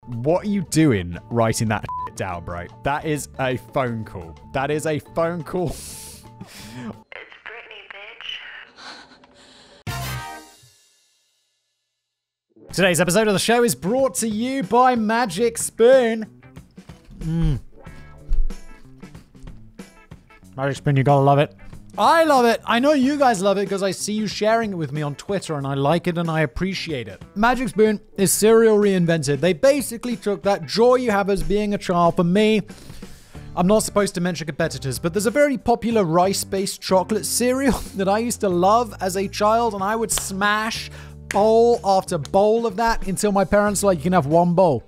What are you doing writing that shit down, bro? That is a phone call. That is a phone call. It's Britney, bitch. Today's episode of the show is brought to you by Magic Spoon. Magic Spoon, you gotta love it. I love it. I know you guys love it because I see you sharing it with me on Twitter and I like it and I appreciate it. Magic Spoon is cereal reinvented. They basically took that joy you have as being a child. For me, I'm not supposed to mention competitors, but there's a very popular rice-based chocolate cereal that I used to love as a child, and I would smash bowl after bowl of that until my parents were like, you can have one bowl.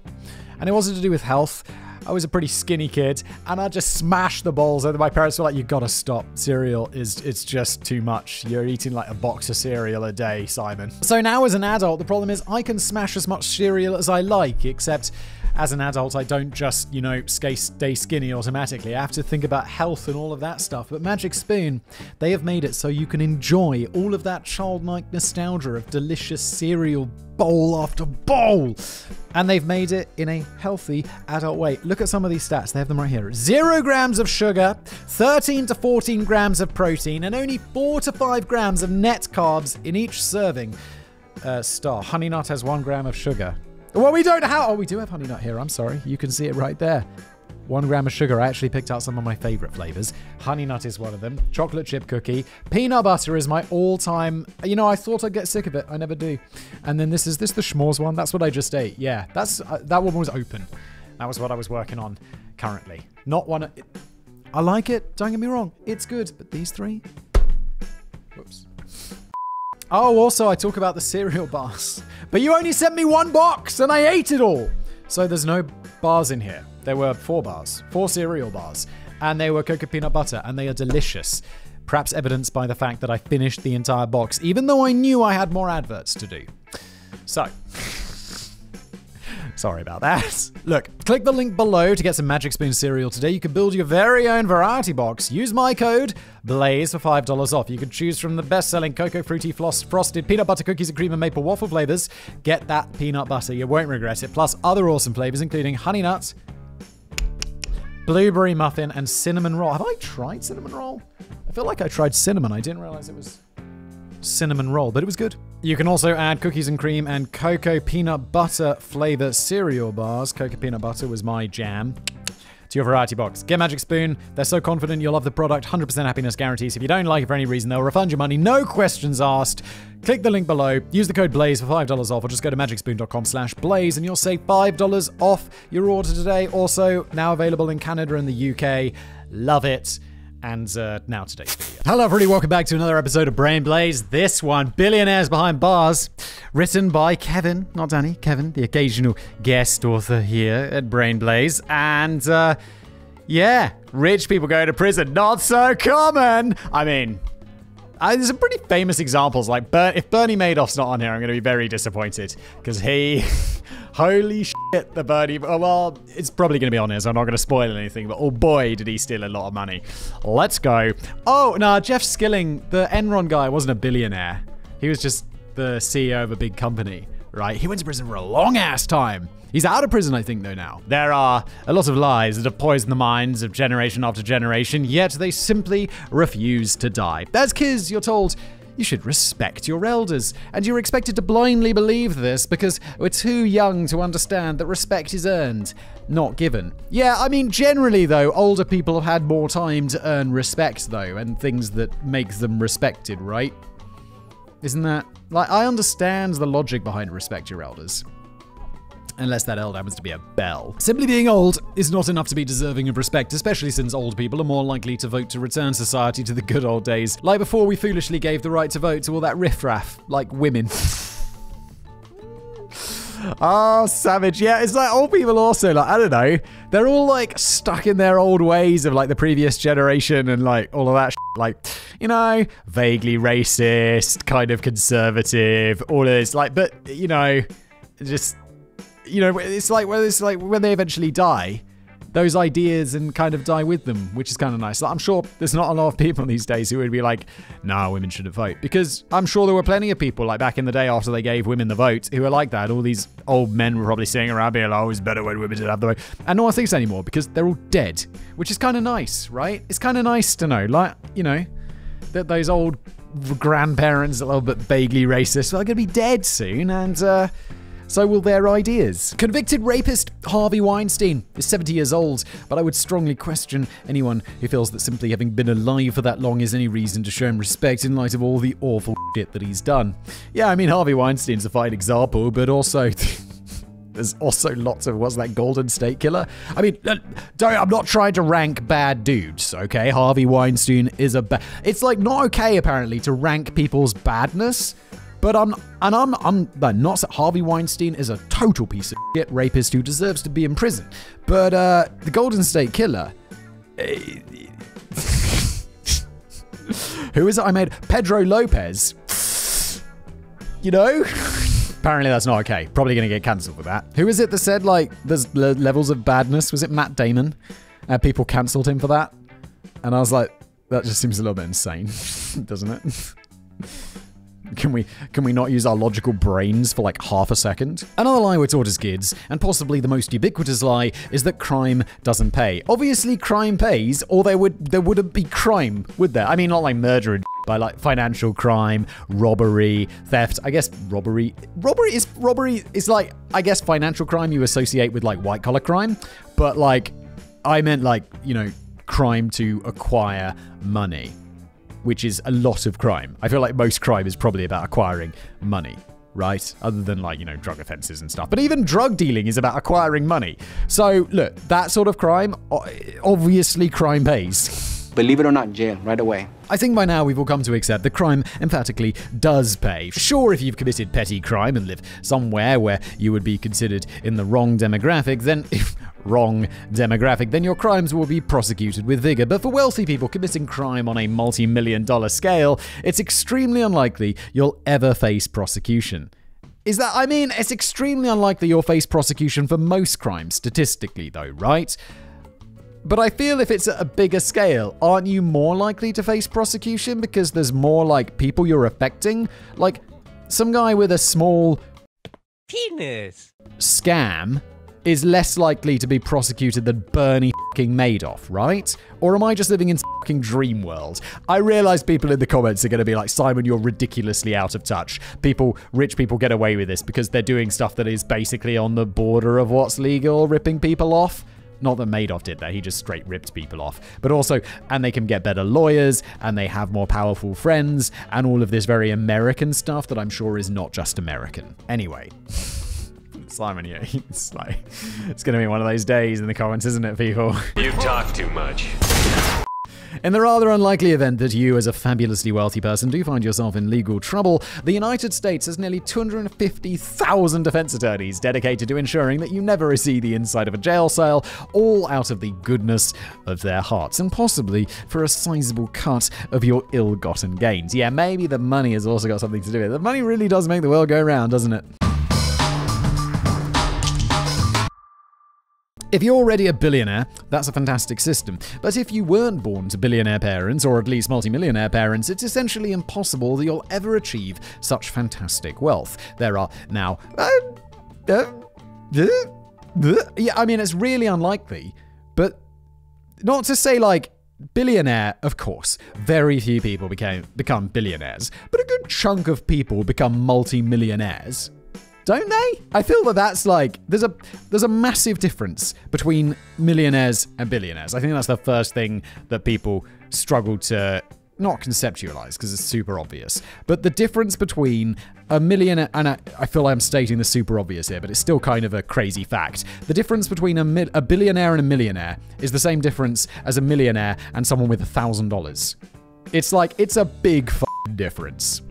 And it wasn't to do with health. I was a pretty skinny kid, and I just smashed the bowls, and my parents were like, you gotta stop. Cereal it's just too much. You're eating like a box of cereal a day, Simon. So now as an adult, the problem is I can smash as much cereal as I like, except as an adult, I don't just, stay skinny automatically. I have to think about health and all of that stuff. But Magic Spoon, they have made it so you can enjoy all of that childlike nostalgia of delicious cereal bowl after bowl. And they've made it in a healthy adult way. Look at some of these stats. They have them right here. 0 grams of sugar, 13 to 14 grams of protein, and only 4 to 5 grams of net carbs in each serving. Honey Nut has 1 gram of sugar. Well, we don't have... Oh, we do have Honey Nut here. I'm sorry. You can see it right there. 1 gram of sugar. I actually picked out some of my favorite flavors. Honey Nut is one of them. Chocolate chip cookie. Peanut butter is my all-time... I thought I'd get sick of it. I never do. And then this the s'mores one. That's what I just ate. Yeah, that one was open. That was what I was working on currently. Not one... I like it. Don't get me wrong. It's good. But these three... Whoops. Oh, also, I talk about the cereal bars. But you only sent me 1 box, and I ate it all. So there's no bars in here. There were 4 bars. 4 cereal bars. And they were cocoa peanut butter, and they are delicious. Perhaps evidenced by the fact that I finished the entire box, even though I knew I had more adverts to do. So... Sorry about that. Look, click the link below to get some Magic Spoon cereal today. You can build your very own variety box. Use my code BLAZE for $5 off. You can choose from the best-selling Cocoa Fruity Frosted Peanut Butter Cookies and Cream and Maple Waffle flavors. Get that peanut butter. You won't regret it. Plus other awesome flavors, including Honey Nut, Blueberry Muffin, and Cinnamon Roll. Have I tried Cinnamon Roll? I feel like I tried cinnamon. I didn't realize it was cinnamon roll, but it was good. You can also add cookies and cream and cocoa peanut butter flavor cereal bars. Cocoa peanut butter was my jam. To your variety box. Get Magic Spoon. They're so confident you'll love the product. 100% happiness guarantees. If you don't like it for any reason, they'll refund your money. No questions asked. Click the link below. Use the code BLAZE for $5 off, or just go to magicspoon.com/blaze and you'll save $5 off your order today. Also, now available in Canada and the UK. Love it. And now today's video. Hello everybody, welcome back to another episode of Brain Blaze. This one, Billionaires Behind Bars, written by Kevin, not Danny, Kevin, the occasional guest author here at Brain Blaze. And yeah, rich people go to prison, not so common. I mean, there's some pretty famous examples, like if Bernie Madoff's not on here, I'm going to be very disappointed, because he... Holy shit, the Bernie... Well, it's probably going to be on here, so I'm not going to spoil anything, but oh boy, did he steal a lot of money. Let's go. Oh, no, Jeff Skilling, the Enron guy, wasn't a billionaire. He was just the CEO of a big company, right? He went to prison for a long-ass time. He's out of prison, I think, though, now. There are a lot of lies that have poisoned the minds of generation after generation, yet they simply refuse to die. As kids, you're told... You should respect your elders, and you're expected to blindly believe this because we're too young to understand that respect is earned, not given. Yeah, I mean, generally, though, older people have had more time to earn respect, though, and things that make them respected, right? Isn't that... Like, I understand the logic behind respect your elders. Unless that elder happens to be a belle. Simply being old is not enough to be deserving of respect, especially since old people are more likely to vote to return society to the good old days, like before we foolishly gave the right to vote to all that riffraff, like women. Oh, savage. Yeah, it's like old people also, like, I don't know, they're all like stuck in their old ways of like the previous generation and like all of that like, vaguely racist, kind of conservative, all of this, like, but, just... it's like when they eventually die, those ideas and kind of die with them, which is kind of nice. I'm sure there's not a lot of people these days who would be like, nah, women shouldn't vote. Because I'm sure there were plenty of people like back in the day after they gave women the vote who were like that. All these old men were probably sitting around being like, oh, it's better when women didn't have the vote. And no one thinks anymore because they're all dead, which is kind of nice, right? It's kind of nice to know, like, you know, that those old grandparents, a little bit vaguely racist, are going to be dead soon, and so will their ideas. Convicted rapist Harvey Weinstein is 70 years old, but I would strongly question anyone who feels that simply having been alive for that long is any reason to show him respect in light of all the awful shit that he's done. Yeah, I mean, Harvey Weinstein's a fine example, but also there's also lots of, what's that, Golden State Killer? I mean, I'm not trying to rank bad dudes, okay? Harvey Weinstein is it's like not okay apparently to rank people's badness. But I'm not. Harvey Weinstein is a total piece of shit rapist who deserves to be in prison. But the Golden State Killer, who is it? I made Pedro Lopez. You know, apparently that's not okay. Probably going to get cancelled for that. Who is it that said like there's levels of badness? Was it Matt Damon? People cancelled him for that, and I was like, that just seems a little bit insane, doesn't it? Can we not use our logical brains for like half a second? Another lie we're taught as kids, and possibly the most ubiquitous lie, is that crime doesn't pay. Obviously crime pays, or there wouldn't be crime, would there? I mean, not like murder and by like financial crime, robbery, theft. I guess robbery is like, I guess financial crime you associate with like white collar crime, but like I meant like, you know, crime to acquire money, which is a lot of crime. I feel like most crime is probably about acquiring money, right? Other than like, you know, drug offenses and stuff. But even drug dealing is about acquiring money. So look, that sort of crime, obviously crime pays. Believe it or not, jail right away. I think by now we've all come to accept that crime emphatically does pay. Sure, if you've committed petty crime and live somewhere where you would be considered in the wrong demographic, then your crimes will be prosecuted with vigor. But for wealthy people committing crime on a multi-million-dollar scale, it's extremely unlikely you'll ever face prosecution. It's extremely unlikely you'll face prosecution for most crimes, statistically though, right? But I feel if it's at a bigger scale, aren't you more likely to face prosecution because there's more like people you're affecting? Like some guy with a small penis scam is less likely to be prosecuted than Bernie fucking Madoff, right? Or am I just living in fucking dream world? I realize people in the comments are going to be like, Simon, you're ridiculously out of touch. Rich people get away with this because they're doing stuff that is basically on the border of what's legal, ripping people off. Not that Madoff did that, he just straight ripped people off. But also, and they can get better lawyers, and they have more powerful friends, and all of this very American stuff that I'm sure is not just American. Anyway. Simon, yeah, it's going to be one of those days in the comments, isn't it, people? You talk too much. In the rather unlikely event that you, as a fabulously wealthy person, do find yourself in legal trouble, the United States has nearly 250,000 defense attorneys dedicated to ensuring that you never see the inside of a jail cell, all out of the goodness of their hearts, and possibly for a sizable cut of your ill-gotten gains. Yeah, maybe the money has also got something to do with it. The money really does make the world go round, doesn't it? If you're already a billionaire, that's a fantastic system. But if you weren't born to billionaire parents, or at least multimillionaire parents, it's essentially impossible that you'll ever achieve such fantastic wealth. There are now... yeah, I mean, it's really unlikely. But not to say, like, billionaire, of course. Very few people become billionaires. But a good chunk of people become multimillionaires. Don't they? I feel that that's like, there's a massive difference between millionaires and billionaires. I think that's the first thing that people struggle to not conceptualize because it's super obvious. But the difference between a millionaire, and I feel I'm stating the super obvious here, but it's still kind of a crazy fact. The difference between a billionaire and a millionaire is the same difference as a millionaire and someone with $1,000. It's like, it's a big difference.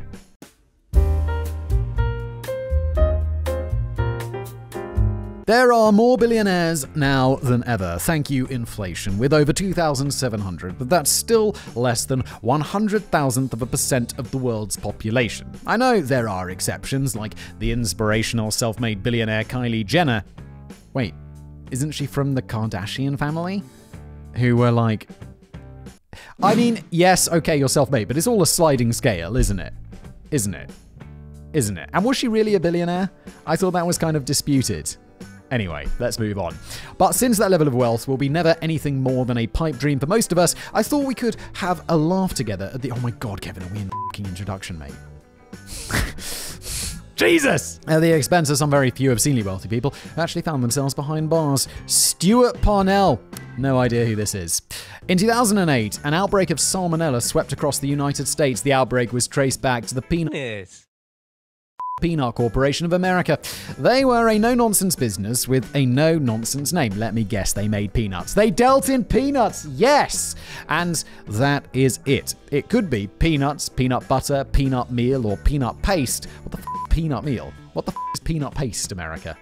There are more billionaires now than ever, thank you inflation, with over 2,700, but that's still less than 100,000% of the world's population. I know there are exceptions, like the inspirational self-made billionaire Kylie Jenner. Wait, isn't she from the Kardashian family? Who were like, I mean, yes, okay, you're self-made, but it's all a sliding scale, isn't it? Isn't it? Isn't it? And was she really a billionaire? I thought that was kind of disputed. Anyway, let's move on. But since that level of wealth will be never anything more than a pipe dream for most of us, I thought we could have a laugh together at the... Oh my god, Kevin, are we in the fucking introduction, mate? Jesus! At the expense of some very few obscenely wealthy people who actually found themselves behind bars. Stuart Parnell. No idea who this is. In 2008, an outbreak of salmonella swept across the United States. The outbreak was traced back to the Peanut Corporation of America. They were a no-nonsense business with a no-nonsense name. Let me guess, they made peanuts. They dealt in peanuts, yes! And that is it. It could be peanuts, peanut butter, peanut meal, or peanut paste. What the f*** peanut meal? What the f*** is peanut paste, America?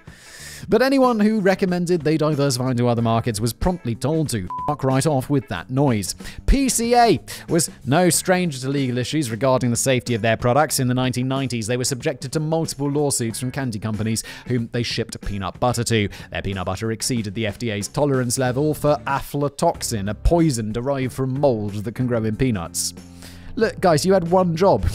But anyone who recommended they diversify into other markets was promptly told to fuck right off with that noise. PCA was no stranger to legal issues regarding the safety of their products. In the 1990s, they were subjected to multiple lawsuits from candy companies whom they shipped peanut butter to. Their peanut butter exceeded the FDA's tolerance level for aflatoxin, a poison derived from mold that can grow in peanuts. Look, guys, you had one job.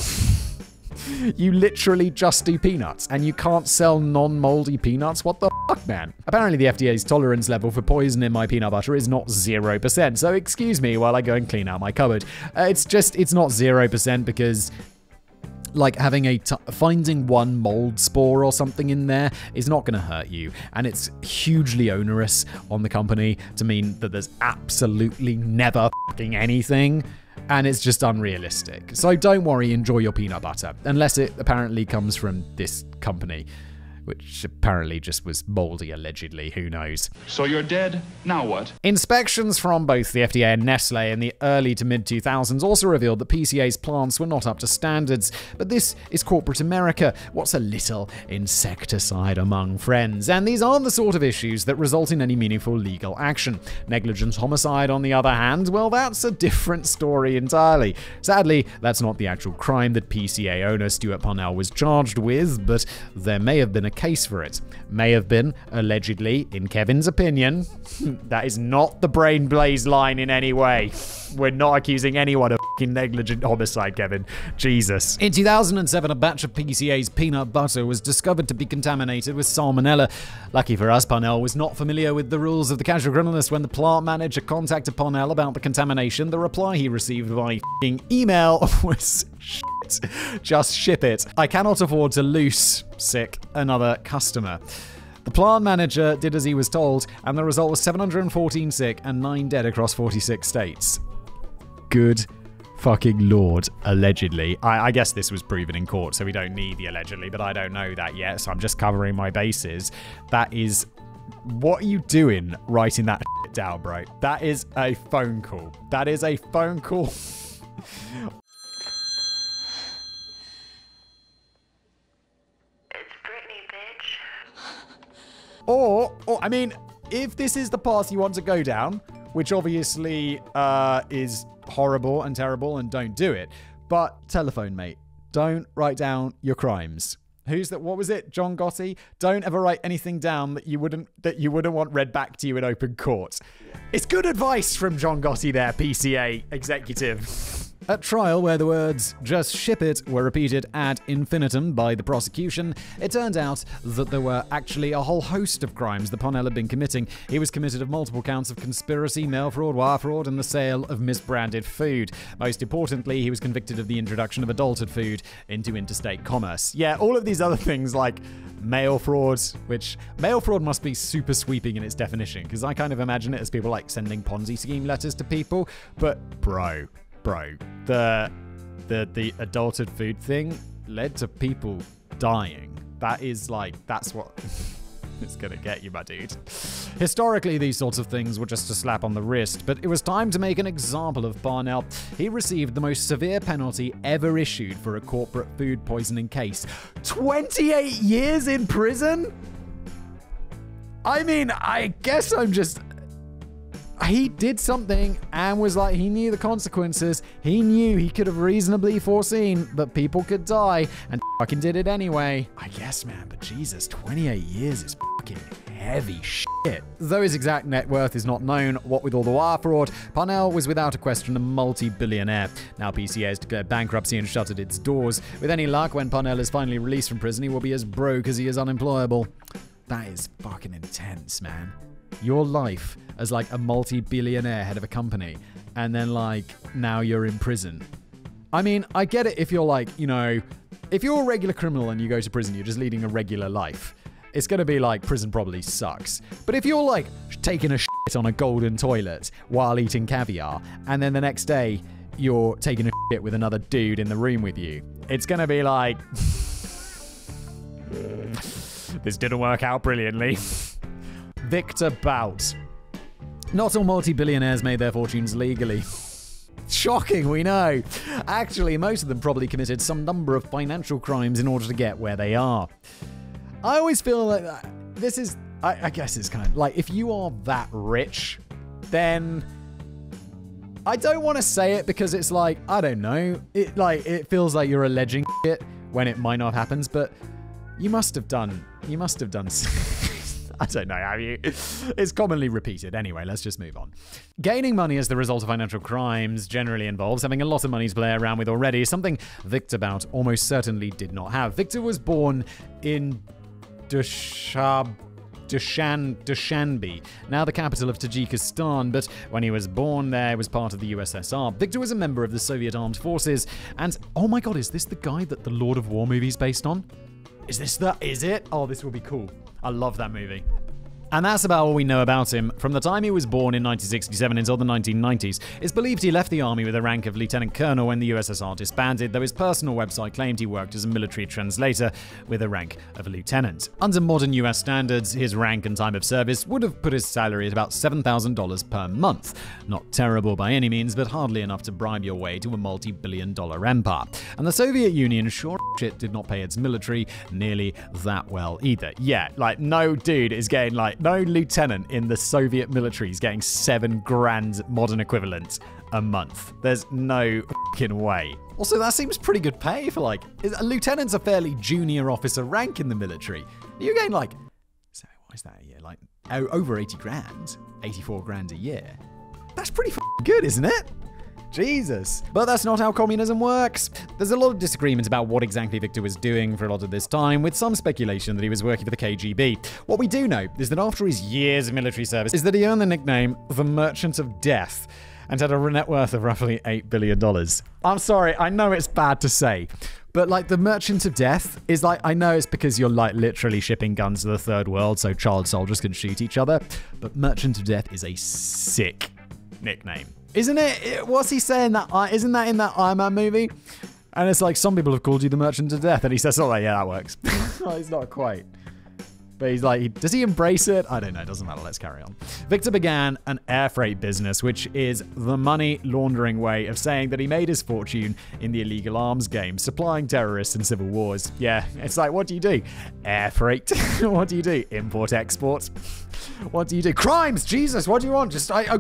You literally just do peanuts, and you can't sell non-moldy peanuts? What the fuck, man? Apparently the FDA's tolerance level for poison in my peanut butter is not 0%, so excuse me while I go and clean out my cupboard. It's not 0% because... like having finding one mold spore or something in there is not going to hurt you, and it's hugely onerous on the company to mean that there's absolutely never fucking anything, and it's just unrealistic. So don't worry, enjoy your peanut butter, unless it apparently comes from this company, which apparently just was moldy, allegedly. Who knows? So you're dead? Now what? Inspections from both the FDA and Nestle in the early to mid-2000s also revealed that PCA's plants were not up to standards. But this is corporate America. What's a little insecticide among friends? And these aren't the sort of issues that result in any meaningful legal action. Negligent homicide, on the other hand, well, that's a different story entirely. Sadly, that's not the actual crime that PCA owner Stuart Parnell was charged with, but there may have been a case for it. May have been, allegedly, in Kevin's opinion. That is not the Brain Blaze line in any way. We're not accusing anyone of fucking negligent homicide, Kevin. Jesus. In 2007, a batch of PCA's peanut butter was discovered to be contaminated with salmonella. Lucky for us, Parnell was not familiar with the rules of the casual criminalist. When the plant manager contacted Parnell about the contamination, the reply he received by fucking email was shit. Just ship it. I cannot afford to lose another customer. The plant manager did as he was told, and the result was 714 sick and 9 dead across 46 states. Good fucking lord, allegedly. I guess this was proven in court, so we don't need the allegedly, but I don't know that yet, so I'm just covering my bases. That is... What are you doing writing that shit down, bro? That is a phone call. That is a phone call. Or, I mean, if this is the path you want to go down, which obviously is horrible and terrible, and don't do it, but telephone, mate. Don't write down your crimes. What was it? John Gotti? Don't ever write anything down that you wouldn't want read back to you in open court. It's good advice from John Gotti there, PCA executive. At trial, where the words, "just ship it," were repeated ad infinitum by the prosecution, it turned out that there were actually a whole host of crimes that Parnell had been committing. He was convicted of multiple counts of conspiracy, mail fraud, wire fraud, and the sale of misbranded food. Most importantly, he was convicted of the introduction of adulterated food into interstate commerce. Yeah, all of these other things like mail fraud, which mail fraud must be super sweeping in its definition, because I kind of imagine it as people like sending Ponzi scheme letters to people, but bro, the adulterated food thing led to people dying. That's what it's gonna get you, my dude. Historically, these sorts of things were just a slap on the wrist, but it was time to make an example of Parnell. He received the most severe penalty ever issued for a corporate food poisoning case. 28 years in prison? I mean, I guess I'm just... he did something and was like, he knew the consequences. He knew he could have reasonably foreseen that people could die and fucking did it anyway. I guess, man, but Jesus, 28 years is fucking heavy shit. Though his exact net worth is not known, what with all the wire fraud, Parnell was without a question a multi-billionaire. Now PCA has declared bankruptcy and shuttered its doors. With any luck, when Parnell is finally released from prison, he will be as broke as he is unemployable. That is fucking intense, man. Your life as like a multi-billionaire head of a company, and then like now you're in prison. I mean, I get it if you're like, you know, if you're a regular criminal and you go to prison, you're just leading a regular life. It's going to be like, prison probably sucks. But if you're like taking a shit on a golden toilet while eating caviar, and then the next day you're taking a shit with another dude in the room with you, it's going to be like, this didn't work out brilliantly. Victor Bout. Not all multi-billionaires made their fortunes legally. Shocking, we know. Actually, most of them probably committed some number of financial crimes in order to get where they are. I always feel like this is, I guess it's kind of like, if you are that rich, then I don't want to say it because it's like, I don't know, it feels like you're alleging shit when it might not have happened, but you must have done I don't know how you... It's commonly repeated. Anyway, let's just move on. Gaining money as the result of financial crimes generally involves having a lot of money to play around with already, something Victor Bout almost certainly did not have. Victor was born in Dushanbe, now the capital of Tajikistan, but when he was born there, it was part of the USSR. Victor was a member of the Soviet Armed Forces, and oh my god, is this the guy that the Lord of War movie is based on? Is it? Oh, this will be cool. I love that movie. And that's about all we know about him. From the time he was born in 1967 until the 1990s, it's believed he left the army with the rank of lieutenant colonel when the USSR disbanded, though his personal website claimed he worked as a military translator with a rank of a lieutenant. Under modern US standards, his rank and time of service would have put his salary at about $7,000 per month. Not terrible by any means, but hardly enough to bribe your way to a multi-billion-dollar empire. And the Soviet Union sure shit did not pay its military nearly that well either. Yeah, like no dude is getting like, no lieutenant in the Soviet military is getting $7,000 modern equivalent a month. There's no fucking way. Also, that seems pretty good pay for like, a lieutenant's a fairly junior officer rank in the military. You're getting like, so what is that a year? Like over 80 grand, 84 grand a year. That's pretty fucking good, isn't it? Jesus. But that's not how communism works. There's a lot of disagreement about what exactly Victor was doing for a lot of this time, with some speculation that he was working for the KGB. What we do know is that after his years of military service, is that he earned the nickname the Merchant of Death and had a net worth of roughly $8 billion. I'm sorry, I know it's bad to say, but like the Merchant of Death is like, I know it's because you're like literally shipping guns to the third world so child soldiers can shoot each other, but Merchant of Death is a sick nickname. Isn't it? What's he saying? Isn't that in that Iron Man movie? And it's like, some people have called you the Merchant of Death. And he says, oh, yeah, that works. Well, he's not quite. But he's like, does he embrace it? I don't know. It doesn't matter. Let's carry on. Victor began an air freight business, which is the money laundering way of saying that he made his fortune in the illegal arms game, supplying terrorists in civil wars. Yeah, it's like, what do you do? Air freight. What do you do? Import, export. What do you do? Crimes! Jesus, what do you want?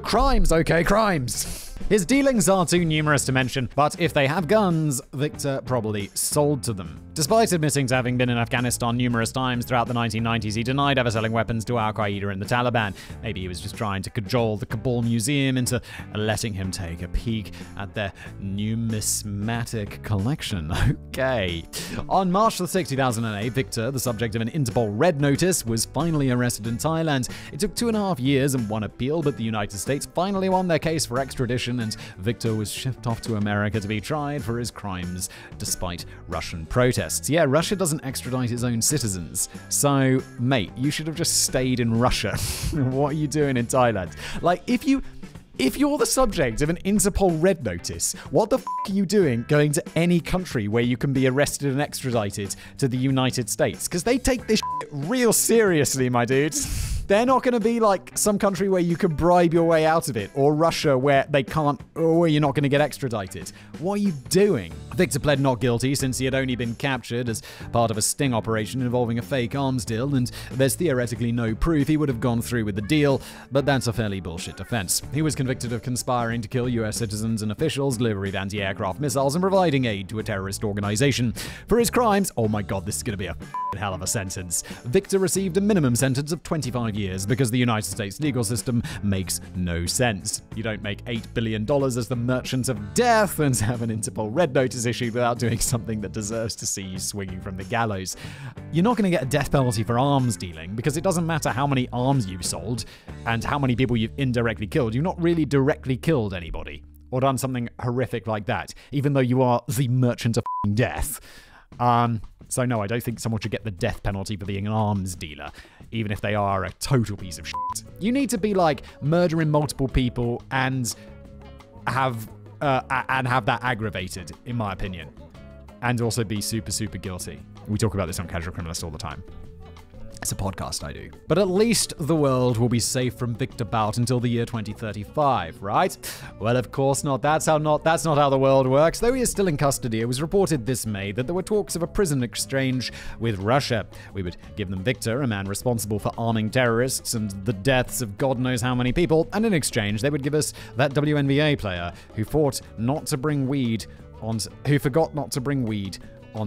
Crimes. Okay, crimes. His dealings are too numerous to mention, but if they have guns, Victor probably sold to them. Despite admitting to having been in Afghanistan numerous times throughout the 1990s, he denied ever selling weapons to Al-Qaeda and the Taliban. Maybe he was just trying to cajole the Kabul Museum into letting him take a peek at their numismatic collection. Okay. On March 6, 2008, Victor, the subject of an Interpol Red Notice, was finally arrested in Thailand. It took 2.5 years and one appeal, but the United States finally won their case for extradition, and Victor was shipped off to America to be tried for his crimes, despite Russian protests. Yeah, Russia doesn't extradite its own citizens. So, mate, you should have just stayed in Russia. What are you doing in Thailand? Like, if you're the subject of an Interpol Red Notice, what the f*** are you doing going to any country where you can be arrested and extradited to the United States? Because they take this shit real seriously, my dudes. They're not going to be like some country where you can bribe your way out of it, or Russia where they can't, or where you're not going to get extradited. What are you doing? Victor pled not guilty since he had only been captured as part of a sting operation involving a fake arms deal, and there's theoretically no proof he would have gone through with the deal, but that's a fairly bullshit defense. He was convicted of conspiring to kill US citizens and officials, delivery of anti-aircraft missiles, and providing aid to a terrorist organization. For his crimes, oh my god, this is going to be a hell of a sentence. Victor received a minimum sentence of 25 years because the United States legal system makes no sense. You don't make $8 billion as the merchant of death and have an Interpol red notice issued without doing something that deserves to see you swinging from the gallows. You're not going to get a death penalty for arms dealing because it doesn't matter how many arms you've sold and how many people you've indirectly killed. You've not really directly killed anybody or done something horrific like that, even though you are the merchant of death. So no, I don't think someone should get the death penalty for being an arms dealer, even if they are a total piece of shit. You need to be like murdering multiple people and have that aggravated, in my opinion. And also be super, super guilty. We talk about this on Casual Criminalist all the time. It's a podcast I do. But at least the world will be safe from Victor Bout until the year 2035, right? Well, of course not. That's not how the world works. Though he is still in custody, it was reported this May that there were talks of a prison exchange with Russia. We would give them Victor, a man responsible for arming terrorists and the deaths of God knows how many people, and in exchange they would give us that WNBA player who forgot not to bring weed on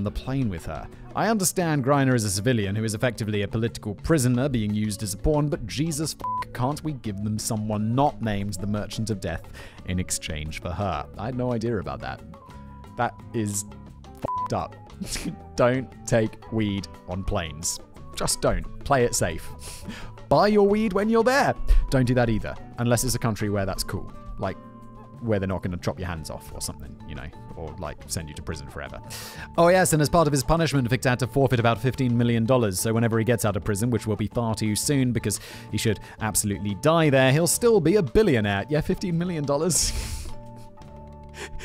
the plane with her. I understand Griner is a civilian who is effectively a political prisoner being used as a pawn, but Jesus can't we give them someone not named the Merchant of Death in exchange for her? I had no idea about that. That is up. Don't take weed on planes. Just don't. Play it safe. Buy your weed when you're there. Don't do that either, unless it's a country where that's cool. Like, where they're not going to chop your hands off or something, or like send you to prison forever. Oh yes, and as part of his punishment, Victor had to forfeit about $15 million, so whenever he gets out of prison, which will be far too soon because he should absolutely die there, he'll still be a billionaire. Yeah, $15 million.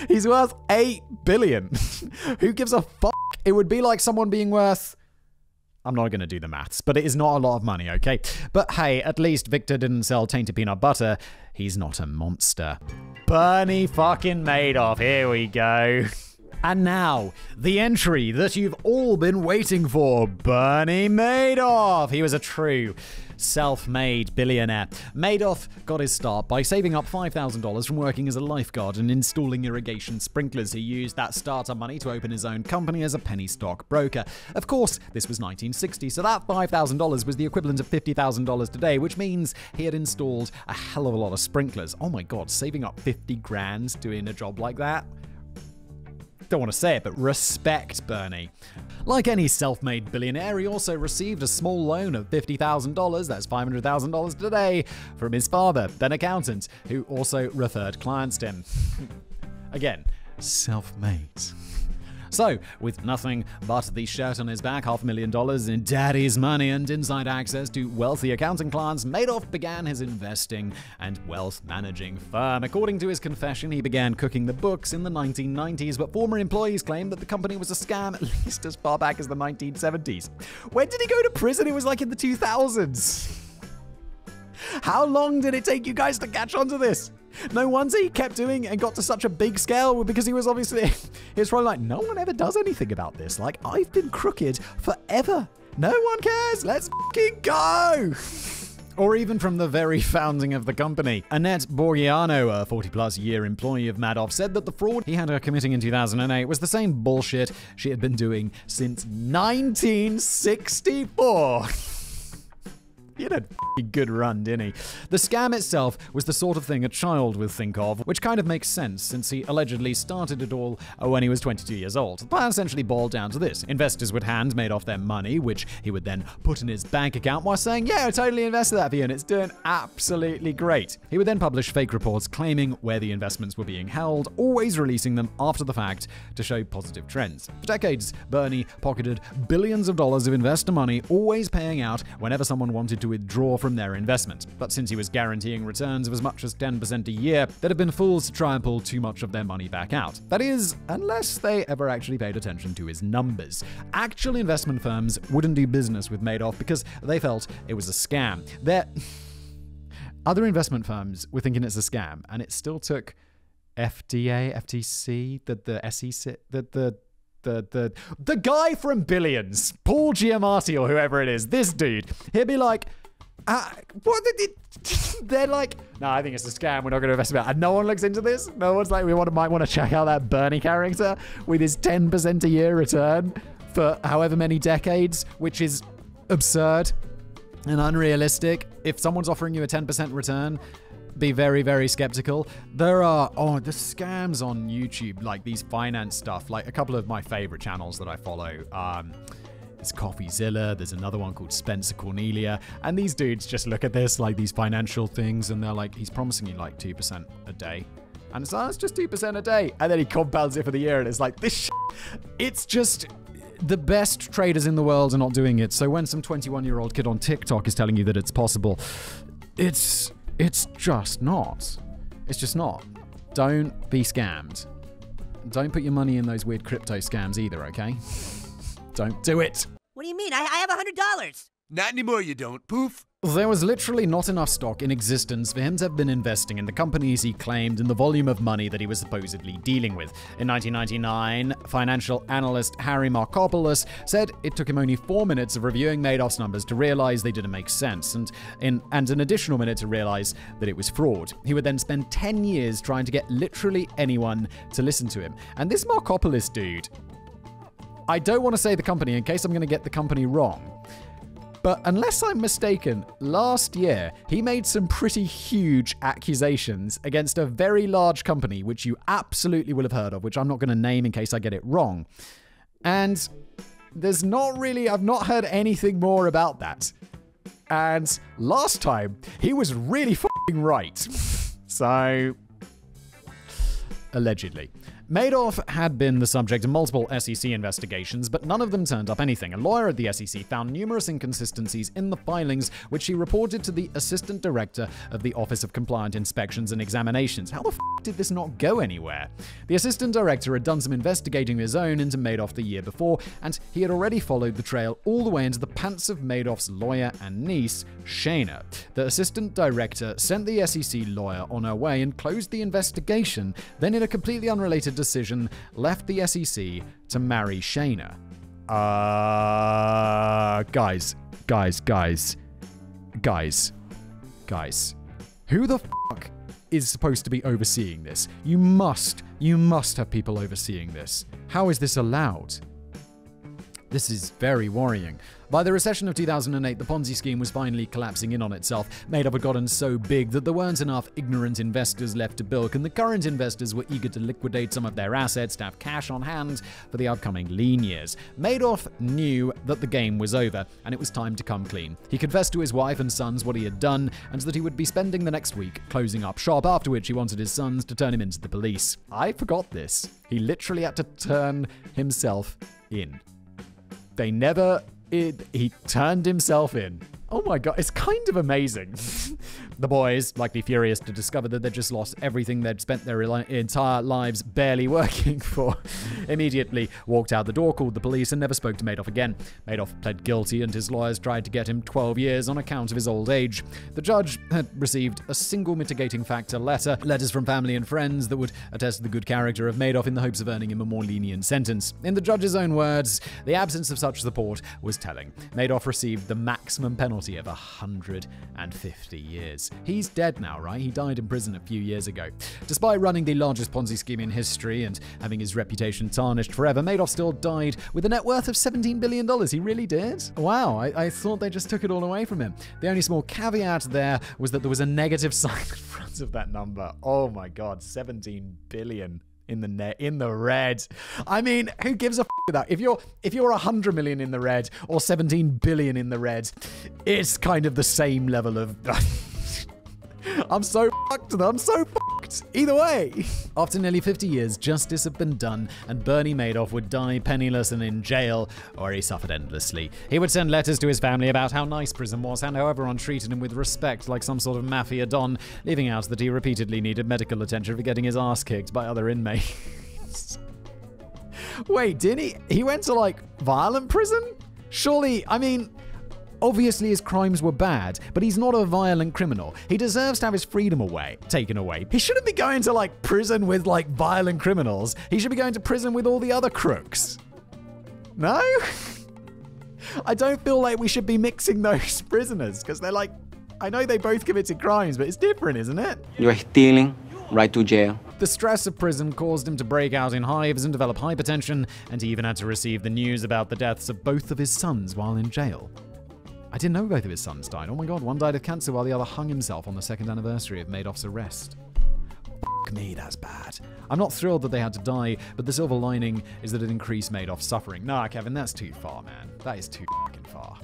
He's worth $8 billion. Who gives a fuck? It would be like someone being worth... I'm not going to do the maths, but it is not a lot of money, okay? But hey, at least Victor didn't sell tainted peanut butter. He's not a monster. Bernie fucking Madoff. Here we go. And now, the entry that you've all been waiting for. Bernie Madoff. He was a true self-made billionaire. Madoff got his start by saving up $5,000 from working as a lifeguard and installing irrigation sprinklers. He used that starter money to open his own company as a penny stock broker. Of course, this was 1960, so that $5,000 was the equivalent of $50,000 today, which means he had installed a hell of a lot of sprinklers. Oh my god, saving up 50 grand doing a job like that? Don't want to say it, but respect, Bernie. Like any self-made billionaire, he also received a small loan of $50,000, that's $500,000 today, from his father, then accountant, who also referred clients to him. Again, self-made. So, with nothing but the shirt on his back, $500,000 in daddy's money and inside access to wealthy accounting clients, Madoff began his investing and wealth managing firm. According to his confession, he began cooking the books in the 1990s, but former employees claimed that the company was a scam at least as far back as the 1970s. When did he go to prison? It was like in the 2000s. How long did it take you guys to catch on to this? No wonder he kept doing it and got to such a big scale, because he was obviously, he was probably like, no one ever does anything about this. Like, I've been crooked forever. No one cares. Let's fucking go. Or even from the very founding of the company. Annette Borgiano, a 40-plus year employee of Madoff, said that the fraud he had her committing in 2008 was the same bullshit she had been doing since 1964. He had a good run, didn't he? The scam itself was the sort of thing a child would think of, which kind of makes sense since he allegedly started it all when he was 22 years old. The plan essentially boiled down to this. Investors would hand Madoff their money, which he would then put in his bank account while saying, yeah, I totally invested that for you and it's doing absolutely great. He would then publish fake reports claiming where the investments were being held, always releasing them after the fact to show positive trends. For decades, Bernie pocketed billions of dollars of investor money, always paying out whenever someone wanted to withdraw from their investment. But since he was guaranteeing returns of as much as 10% a year, there'd have been fools to try and pull too much of their money back out. That is, unless they ever actually paid attention to his numbers. Actual investment firms wouldn't do business with Madoff because they felt it was a scam. Other investment firms were thinking it's a scam, and it still took FDA, FTC, the SEC, the guy from Billions, Paul Giamatti or whoever it is, this dude, he'll be like, what did it? They're like, no, I think it's a scam. We're not going to invest in it. And no one looks into this. No one's like, might want to check out that Bernie character with his 10% a year return for however many decades, which is absurd and unrealistic. If someone's offering you a 10% return, be very, very skeptical. There are, the scams on YouTube, like these finance stuff, like a couple of my favorite channels that I follow. It's CoffeeZilla. There's another one called Spencer Cornelia. And these dudes just look at this, like these financial things, and they're like, he's promising you like 2% a day. And it's just 2% a day. And then he compounds it for the year, and it's like, it's just, the best traders in the world are not doing it. So when some 21-year-old kid on TikTok is telling you that it's possible, it's just not. It's just not. Don't be scammed. Don't put your money in those weird crypto scams either, okay? Don't do it. What do you mean? I have $100. Not anymore, you don't. Poof. There was literally not enough stock in existence for him to have been investing in the companies he claimed and the volume of money that he was supposedly dealing with. In 1999, financial analyst Harry Markopoulos said it took him only 4 minutes of reviewing Madoff's numbers to realize they didn't make sense, and an additional minute to realize that it was fraud. He would then spend 10 years trying to get literally anyone to listen to him. And this Markopoulos dude, I don't want to say the company in case I'm going to get the company wrong, but unless I'm mistaken, last year he made some pretty huge accusations against a very large company, which you absolutely will have heard of, which I'm not going to name in case I get it wrong. And I've not heard anything more about that. And last time, he was really f***ing right. So, allegedly. Madoff had been the subject of multiple SEC investigations, but none of them turned up anything. A lawyer at the SEC found numerous inconsistencies in the filings, which he reported to the Assistant Director of the Office of Compliant Inspections and Examinations. How the f*** did this not go anywhere? The Assistant Director had done some investigating of his own into Madoff the year before, and he had already followed the trail all the way into the pants of Madoff's lawyer and niece, Shayna. The Assistant Director sent the SEC lawyer on her way and closed the investigation, then in a completely unrelated decision, left the SEC to marry Shayna. Guys. Who the fuck is supposed to be overseeing this? You must have people overseeing this. How is this allowed? This is very worrying. By the recession of 2008, the Ponzi scheme was finally collapsing in on itself. Madoff had gotten so big that there weren't enough ignorant investors left to bilk, and the current investors were eager to liquidate some of their assets to have cash on hand for the upcoming lean years. Madoff knew that the game was over, and it was time to come clean. He confessed to his wife and sons what he had done, and that he would be spending the next week closing up shop, after which he wanted his sons to turn him into the police. I forgot this. He literally had to turn himself in. He turned himself in. Oh my god, it's kind of amazing. The boys, likely furious to discover that they'd just lost everything they'd spent their entire lives barely working for, immediately walked out the door, called the police, and never spoke to Madoff again. Madoff pled guilty, and his lawyers tried to get him 12 years on account of his old age. The judge had received a single mitigating factor letters from family and friends that would attest to the good character of Madoff in the hopes of earning him a more lenient sentence. In the judge's own words, the absence of such support was telling. Madoff received the maximum penalty of 150 years. He's dead now, right? He died in prison a few years ago. Despite running the largest Ponzi scheme in history and having his reputation tarnished forever, Madoff still died with a net worth of $17 billion. He really did? Wow, I thought they just took it all away from him. The only small caveat there was that there was a negative sign in front of that number. Oh my god, 17 billion. In the red. I mean, who gives a f about? If you're 100 million in the red or 17 billion in the red, it's kind of the same level of. I'm so fucked. Either way. After nearly 50 years, justice had been done, and Bernie Madoff would die penniless and in jail, where he suffered endlessly. He would send letters to his family about how nice prison was and how everyone treated him with respect like some sort of mafia don, leaving out that he repeatedly needed medical attention for getting his ass kicked by other inmates. Wait, didn't he? He went to, like, violent prison? Surely, I mean, Obviously his crimes were bad, but he's not a violent criminal. He deserves to have his freedom taken away. He shouldn't be going to prison with violent criminals. He should be going to prison with all the other crooks. No? I don't feel like we should be mixing those prisoners because they're I know they both committed crimes, but it's different, isn't it? You're stealing, right to jail. The stress of prison caused him to break out in hives and develop hypertension, and he even had to receive the news about the deaths of both of his sons while in jail. I didn't know both of his sons died. Oh my god, one died of cancer while the other hung himself on the 2nd anniversary of Madoff's arrest. Fuck me, that's bad. I'm not thrilled that they had to die, but the silver lining is that it increased Madoff's suffering. Nah, Kevin, that's too far, man. That is too fucking far.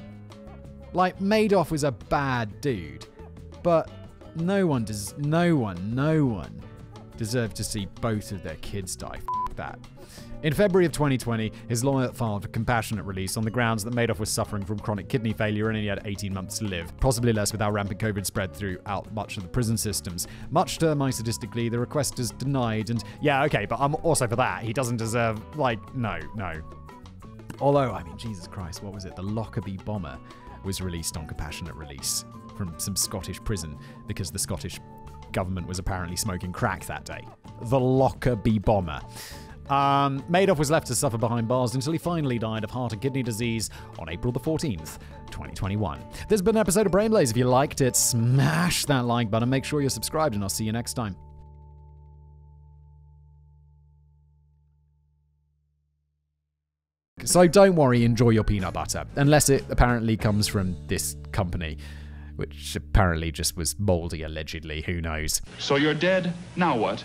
Madoff was a bad dude, but no one deserved to see both of their kids die. Fuck that. In February of 2020, his lawyer filed for compassionate release on the grounds that Madoff was suffering from chronic kidney failure and only had 18 months to live, possibly less with how rampant COVID spread throughout much of the prison systems. Much to my sadistically, the request is denied, and yeah, okay, but I'm also for that. He doesn't deserve, no. Although, Jesus Christ, what was it? The Lockerbie bomber was released on compassionate release from some Scottish prison because the Scottish government was apparently smoking crack that day. The Lockerbie bomber. Madoff was left to suffer behind bars until he finally died of heart and kidney disease on April the 14th, 2021. This has been an episode of Brain Blaze. If you liked it, smash that like button. Make sure you're subscribed, and I'll see you next time. So don't worry, enjoy your peanut butter. Unless it apparently comes from this company, which apparently just was moldy, allegedly. Who knows? So you're dead, now what?